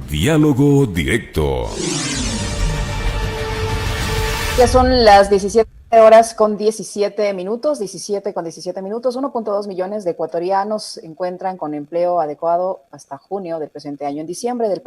Diálogo Directo. Ya son las 17 horas con 17 minutos, 17 con 17 minutos. 1.2 millones de ecuatorianos se encuentran con empleo adecuado hasta junio del presente año. En diciembre del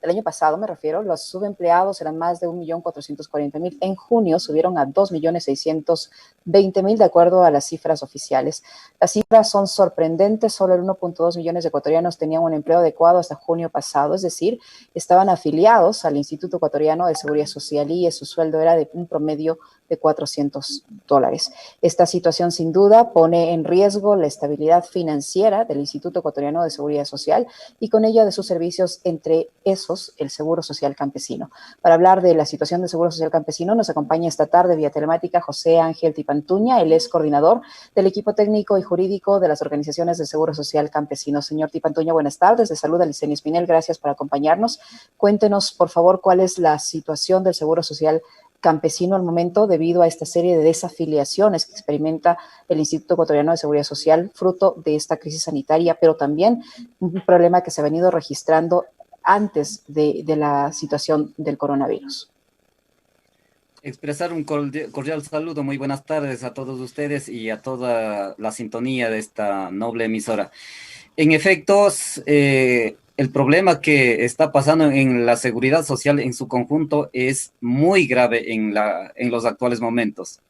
año pasado me refiero, los subempleados eran más de 1.440.000. En junio subieron a 2.620.000 de acuerdo a las cifras oficiales. Las cifras son sorprendentes. Solo el 1.2 millones de ecuatorianos tenían un empleo adecuado hasta junio pasado, es decir, estaban afiliados al Instituto Ecuatoriano de Seguridad Social y su sueldo era de un promedio de $400. Esta situación sin duda pone en riesgo la estabilidad financiera del Instituto Ecuatoriano de Seguridad Social y con ella de sus servicios, entre esos el Seguro Social Campesino. Para hablar de la situación del Seguro Social Campesino nos acompaña esta tarde vía telemática José Ángel Tipantuña. Él es coordinador del equipo técnico y jurídico de las organizaciones del Seguro Social Campesino. Señor Tipantuña, buenas tardes. Le saluda Licenia Espinel. Gracias por acompañarnos. Cuéntenos, por favor, cuál es la situación del Seguro Social Campesino al momento debido a esta serie de desafiliaciones que experimenta el Instituto Ecuatoriano de Seguridad Social, fruto de esta crisis sanitaria, pero también un problema que se ha venido registrando antes de la situación del coronavirus. Expresar un cordial saludo, muy buenas tardes a todos ustedes y a toda la sintonía de esta noble emisora. En efecto, el problema que está pasando en la seguridad social en su conjunto es muy grave en los actuales momentos.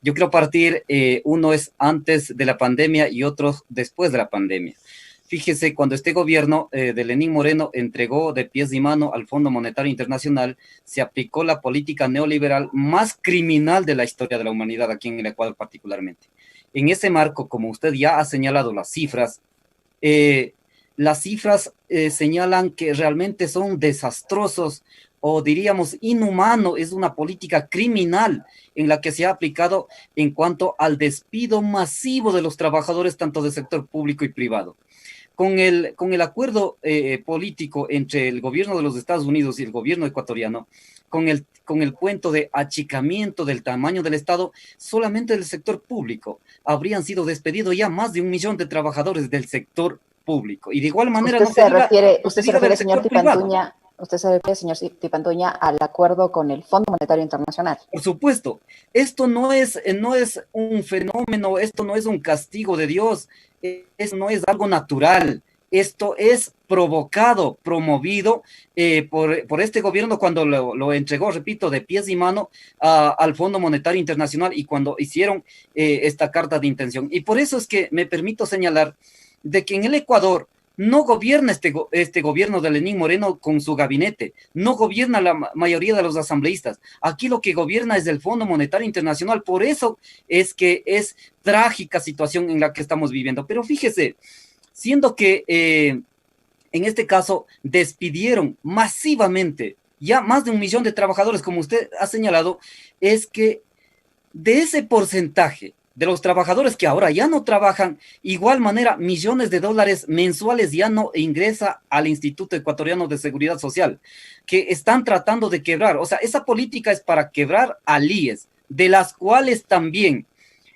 Yo quiero partir, uno es antes de la pandemia y otro después de la pandemia. Fíjese, cuando este gobierno de Lenín Moreno entregó de pies y mano al Fondo Monetario Internacional, se aplicó la política neoliberal más criminal de la historia de la humanidad, aquí en el Ecuador particularmente. En ese marco, como usted ya ha señalado las cifras señalan que realmente son desastrosos o diríamos inhumano. Es una política criminal en la que se ha aplicado en cuanto al despido masivo de los trabajadores tanto del sector público y privado. Con el acuerdo político entre el gobierno de los Estados Unidos y el gobierno ecuatoriano, con el cuento de achicamiento del tamaño del Estado, solamente del sector público habrían sido despedidos ya más de 1 millón de trabajadores del sector público. Y de igual manera Usted se refiere, del señor sector privado. Tipantuña, usted se refiere, señor Tipantuña, al acuerdo con el Fondo Monetario Internacional. Por supuesto, esto no es un fenómeno, esto no es un castigo de Dios, esto no es algo natural, esto es provocado, promovido por este gobierno cuando lo entregó, repito, de pies y mano al Fondo Monetario Internacional y cuando hicieron esta carta de intención. Y por eso es que me permito señalar de que en el Ecuador no gobierna este gobierno de Lenín Moreno con su gabinete, no gobierna la mayoría de los asambleístas. Aquí lo que gobierna es el Fondo Monetario Internacional. Por eso es que es trágica situación en la que estamos viviendo. Pero fíjese, siendo que en este caso despidieron masivamente ya más de 1 millón de trabajadores, como usted ha señalado, es que de ese porcentaje de los trabajadores que ahora ya no trabajan, igual manera millones de dólares mensuales ya no ingresa al Instituto Ecuatoriano de Seguridad Social, que están tratando de quebrar. O sea, esa política es para quebrar al IES, de las cuales también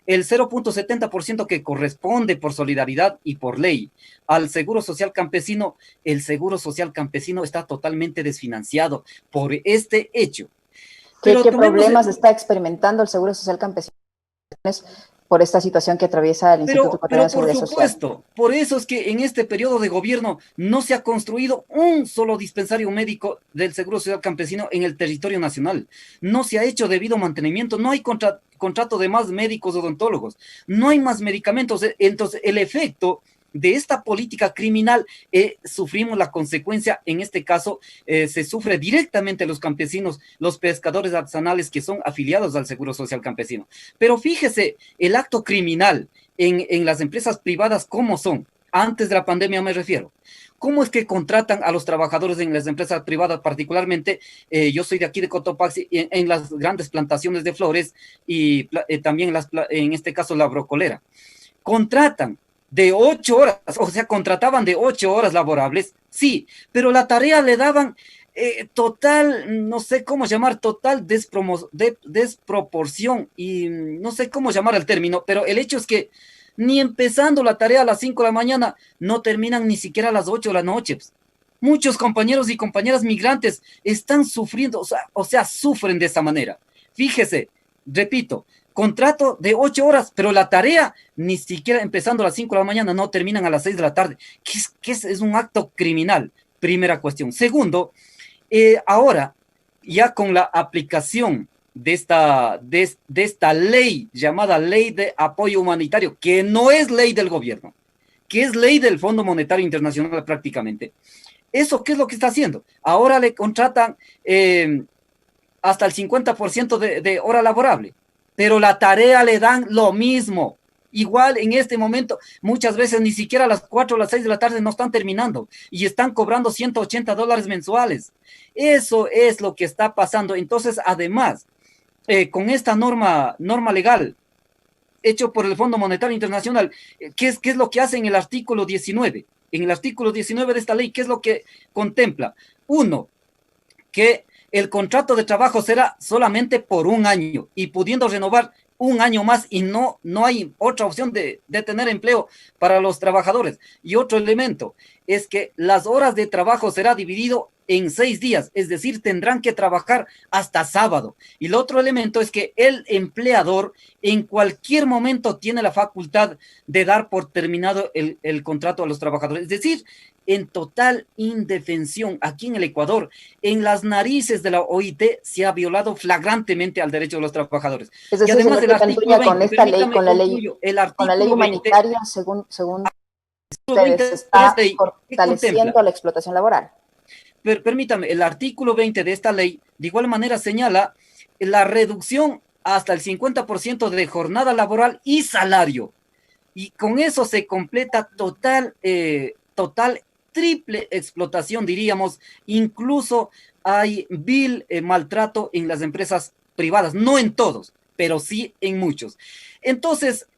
el 0.70% que corresponde por solidaridad y por ley al Seguro Social Campesino, el Seguro Social Campesino está totalmente desfinanciado por este hecho. ¿Qué problemas está experimentando el Seguro Social Campesino por esta situación que atraviesa el Instituto Ecuatoriano de Seguridad Social? Por supuesto, por eso es que en este periodo de gobierno no se ha construido un solo dispensario médico del Seguro Social Campesino en el territorio nacional. No se ha hecho debido mantenimiento, no hay contrato de más médicos odontólogos, no hay más medicamentos. Entonces, el efecto de esta política criminal, sufrimos la consecuencia. En este caso, se sufre directamente los campesinos, los pescadores artesanales que son afiliados al Seguro Social Campesino. Pero fíjese, el acto criminal en las empresas privadas, ¿cómo son? Antes de la pandemia me refiero. ¿Cómo es que contratan a los trabajadores en las empresas privadas? Particularmente, yo soy de aquí de Cotopaxi, en las grandes plantaciones de flores y también en este caso la brocolera. Contratan de 8 horas, o sea, contrataban de 8 horas laborables, sí, pero la tarea le daban total, no sé cómo llamar, total desproporción, y no sé cómo llamar el término, pero el hecho es que ni empezando la tarea a las 5 de la mañana, no terminan ni siquiera a las 8 de la noche. Muchos compañeros y compañeras migrantes están sufriendo, o sea, sufren de esa manera. Fíjese, repito, contrato de 8 horas, pero la tarea ni siquiera empezando a las 5 de la mañana, no terminan a las 6 de la tarde. Es un acto criminal, primera cuestión. Segundo, ahora, ya con la aplicación de esta ley llamada Ley de Apoyo Humanitario, que no es ley del gobierno, que es ley del Fondo Monetario Internacional prácticamente. ¿Eso qué es lo que está haciendo? Ahora le contratan hasta el 50% de hora laborable, pero la tarea le dan lo mismo. Igual en este momento, muchas veces ni siquiera a las 4 o las 6 de la tarde no están terminando y están cobrando $180 mensuales. Eso es lo que está pasando. Entonces, además, con esta norma legal hecho por el Fondo Monetario Internacional, ¿qué es lo que hace en el artículo 19? En el artículo 19 de esta ley, ¿qué es lo que contempla? Uno, que el contrato de trabajo será solamente por un año y pudiendo renovar un año más y no hay otra opción de tener empleo para los trabajadores. Y otro elemento es que las horas de trabajo será dividido en 6 días, es decir, tendrán que trabajar hasta sábado. Y el otro elemento es que el empleador en cualquier momento tiene la facultad de dar por terminado el contrato a los trabajadores. Es decir, en total indefensión aquí en el Ecuador, en las narices de la OIT se ha violado flagrantemente al derecho de los trabajadores. Es decir, y además del artículo 20, con esta ley, con la ley, con la ley humanitaria, 20, según ustedes, 20 se de está esta ley, ¿qué fortaleciendo contempla? la explotación laboral. Permítame, el artículo 20 de esta ley de igual manera señala la reducción hasta el 50% de jornada laboral y salario. Y con eso se completa total triple explotación, diríamos. Incluso hay vil maltrato en las empresas privadas, no en todos, pero sí en muchos. Entonces,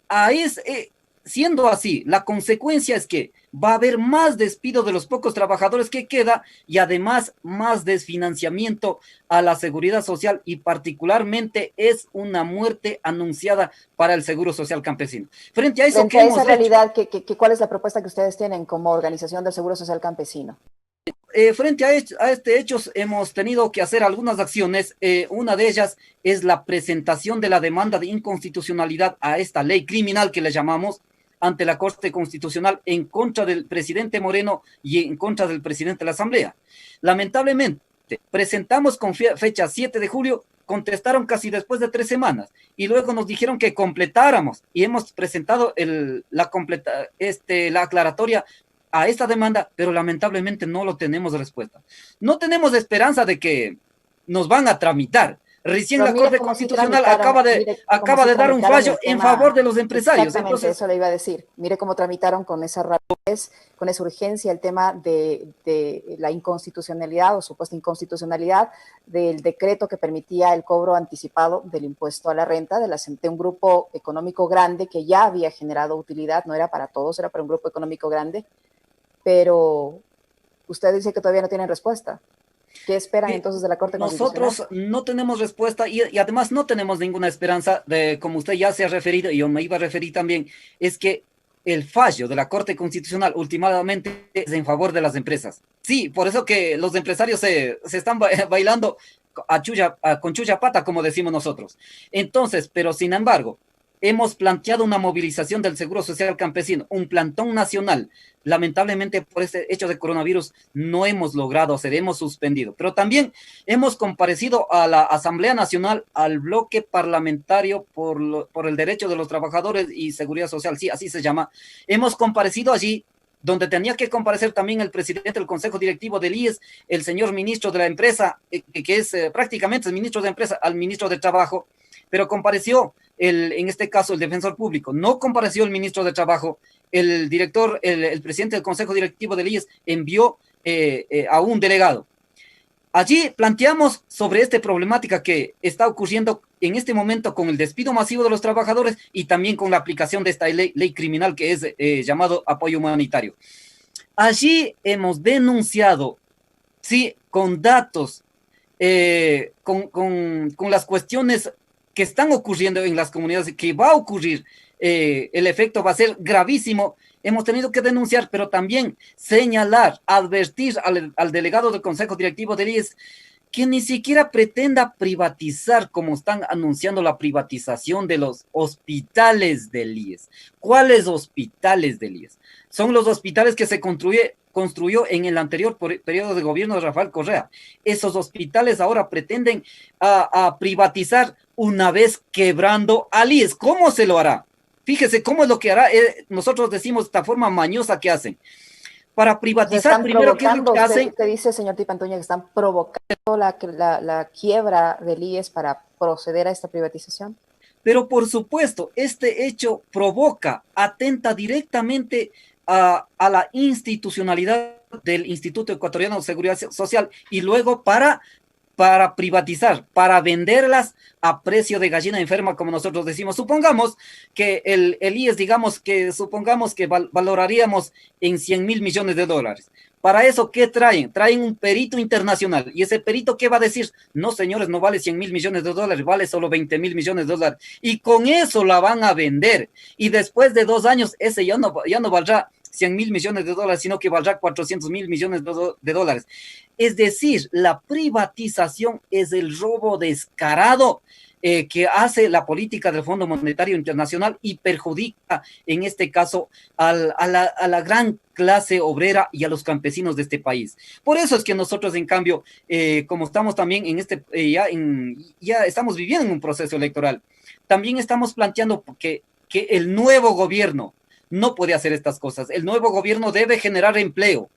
siendo así, la consecuencia es que va a haber más despido de los pocos trabajadores que queda y además más desfinanciamiento a la seguridad social y particularmente es una muerte anunciada para el Seguro Social Campesino. Frente a eso, frente a esa realidad, ¿cuál es la propuesta que ustedes tienen como organización del Seguro Social Campesino? Frente a este hecho hemos tenido que hacer algunas acciones. Una de ellas es la presentación de la demanda de inconstitucionalidad a esta ley criminal que le llamamos ante la Corte Constitucional en contra del presidente Moreno y en contra del presidente de la Asamblea. Lamentablemente, presentamos con fecha 7 de julio, contestaron casi después de 3 semanas y luego nos dijeron que completáramos y hemos presentado la aclaratoria a esta demanda, pero lamentablemente no lo tenemos respuesta. No tenemos esperanza de que nos van a tramitar. Recién la Corte Constitucional acaba de dar un fallo en favor de los empresarios. Exactamente, entonces, eso le iba a decir. Mire cómo tramitaron con esa rapidez, con esa urgencia el tema de la inconstitucionalidad o supuesta inconstitucionalidad del decreto que permitía el cobro anticipado del impuesto a la renta de un grupo económico grande que ya había generado utilidad, no era para todos, era para un grupo económico grande, pero usted dice que todavía no tienen respuesta. ¿Qué esperan entonces de la Corte Constitucional? Nosotros no tenemos respuesta y además no tenemos ninguna esperanza de, como usted ya se ha referido, y yo me iba a referir también, es que el fallo de la Corte Constitucional últimamente es en favor de las empresas. Sí, por eso que los empresarios se están bailando con chulla pata, como decimos nosotros. Entonces, pero sin embargo, hemos planteado una movilización del Seguro Social Campesino, un plantón nacional. Lamentablemente, por este hecho de coronavirus, no hemos logrado hacer, hemos suspendido. Pero también hemos comparecido a la Asamblea Nacional, al bloque parlamentario por el derecho de los trabajadores y seguridad social, sí, así se llama. Hemos comparecido allí, donde tenía que comparecer también el presidente del Consejo Directivo del IES, el señor ministro de la empresa, que es prácticamente el ministro de empresa, al ministro de Trabajo, pero compareció en este caso el defensor público, no compareció el ministro de Trabajo, el director, el presidente del Consejo Directivo del IES envió a un delegado. Allí planteamos sobre esta problemática que está ocurriendo en este momento con el despido masivo de los trabajadores y también con la aplicación de esta ley criminal que es llamado apoyo humanitario. Allí hemos denunciado, sí, con datos, con las cuestiones que están ocurriendo en las comunidades, que va a ocurrir, el efecto va a ser gravísimo hemos tenido que denunciar, pero también señalar, advertir al delegado del Consejo Directivo del IES que ni siquiera pretenda privatizar como están anunciando la privatización de los hospitales del IES. ¿Cuáles hospitales del IES? Son los hospitales que se construyó en el anterior periodo de gobierno de Rafael Correa. Esos hospitales ahora pretenden a privatizar una vez quebrando al IES. ¿Cómo se lo hará? Fíjese cómo es lo que hará. Nosotros decimos esta forma mañosa que hacen. Para privatizar, primero, ¿qué es lo que hacen? Usted dice, señor Tipantuña, que están provocando la quiebra del IES para proceder a esta privatización. Pero por supuesto, este hecho provoca, atenta directamente a la institucionalidad del Instituto Ecuatoriano de Seguridad Social y luego para privatizar, para venderlas a precio de gallina enferma, como nosotros decimos. Supongamos que el IES, supongamos que valoraríamos en 100.000 millones de dólares. Para eso, ¿qué traen? Traen un perito internacional. ¿Y ese perito qué va a decir? No, señores, no vale 100.000 millones de dólares, vale solo 20.000 millones de dólares. Y con eso la van a vender. Y después de 2 años, ese ya no valdrá 100.000 millones de dólares, sino que valdrá 400.000 millones de dólares. Es decir, la privatización es el robo descarado que hace la política del Fondo Monetario Internacional y perjudica, en este caso, a la gran clase obrera y a los campesinos de este país. Por eso es que nosotros, en cambio, como estamos también ya estamos viviendo en un proceso electoral, también estamos planteando que el nuevo gobierno no puede hacer estas cosas. El nuevo gobierno debe generar empleo.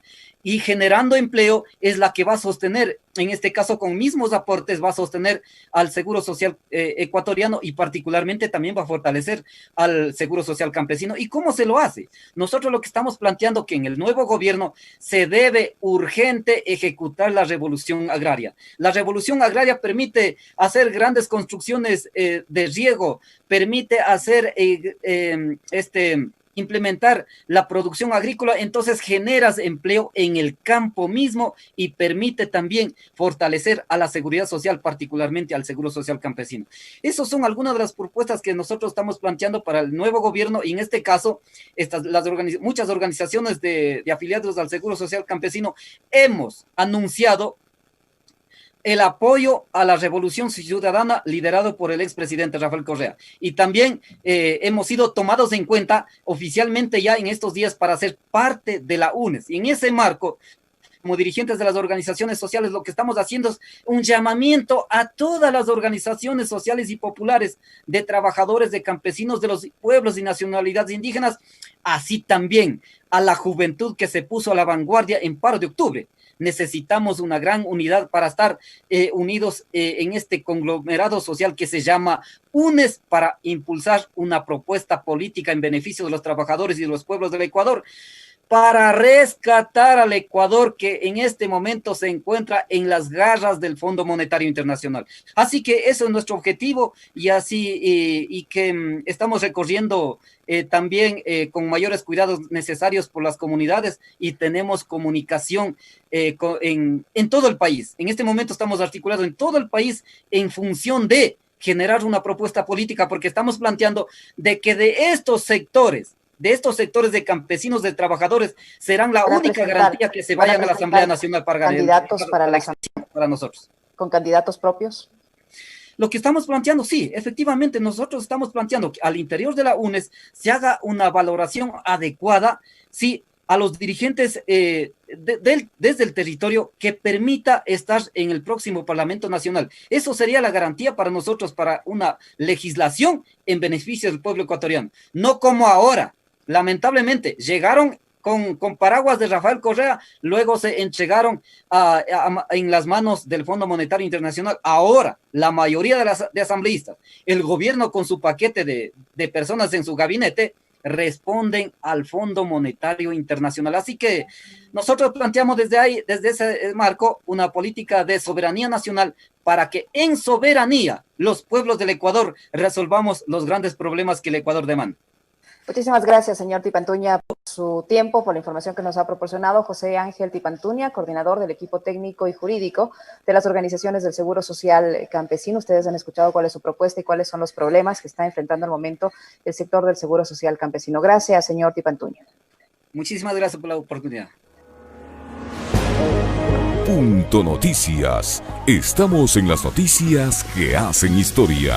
Y generando empleo es la que va a sostener, en este caso con mismos aportes, va a sostener al Seguro Social ecuatoriano y particularmente también va a fortalecer al Seguro Social campesino. ¿Y cómo se lo hace? Nosotros lo que estamos planteando que en el nuevo gobierno se debe urgente ejecutar la revolución agraria. La revolución agraria permite hacer grandes construcciones de riego, permite hacer implementar la producción agrícola, entonces generas empleo en el campo mismo y permite también fortalecer a la seguridad social, particularmente al Seguro Social campesino. Esas son algunas de las propuestas que nosotros estamos planteando para el nuevo gobierno y en este caso, muchas organizaciones de afiliados al Seguro Social campesino hemos anunciado el apoyo a la revolución ciudadana liderado por el expresidente Rafael Correa. Y también hemos sido tomados en cuenta oficialmente ya en estos días para ser parte de la UNES. Y en ese marco, como dirigentes de las organizaciones sociales, lo que estamos haciendo es un llamamiento a todas las organizaciones sociales y populares de trabajadores, de campesinos, de los pueblos y nacionalidades indígenas, así también a la juventud que se puso a la vanguardia en paro de octubre. Necesitamos una gran unidad para estar unidos en este conglomerado social que se llama UNES para impulsar una propuesta política en beneficio de los trabajadores y de los pueblos del Ecuador, para rescatar al Ecuador que en este momento se encuentra en las garras del Fondo Monetario Internacional. Así que ese es nuestro objetivo y que estamos recorriendo también con mayores cuidados necesarios por las comunidades y tenemos comunicación en todo el país. En este momento estamos articulados en todo el país en función de generar una propuesta política porque estamos planteando de que de estos sectores de campesinos, de trabajadores, serán la única garantía que se vayan a la Asamblea Nacional para candidatos para nosotros. ¿Con candidatos propios? Lo que estamos planteando, sí, efectivamente, nosotros estamos planteando que al interior de la UNES se haga una valoración adecuada, sí, a los dirigentes desde el territorio que permita estar en el próximo Parlamento Nacional. Eso sería la garantía para nosotros, para una legislación en beneficio del pueblo ecuatoriano. No como ahora. Lamentablemente, llegaron con paraguas de Rafael Correa, luego se entregaron en las manos del Fondo Monetario Internacional. Ahora, la mayoría de asambleístas, el gobierno con su paquete de personas en su gabinete, responden al Fondo Monetario Internacional. Así que nosotros planteamos desde ese marco, una política de soberanía nacional para que en soberanía los pueblos del Ecuador resolvamos los grandes problemas que el Ecuador demanda. Muchísimas gracias, señor Tipantuña, por su tiempo, por la información que nos ha proporcionado. José Ángel Tipantuña, coordinador del equipo técnico y jurídico de las organizaciones del Seguro Social Campesino. Ustedes han escuchado cuál es su propuesta y cuáles son los problemas que está enfrentando al momento el sector del Seguro Social Campesino. Gracias, señor Tipantuña. Muchísimas gracias por la oportunidad. Punto Noticias. Estamos en las noticias que hacen historia.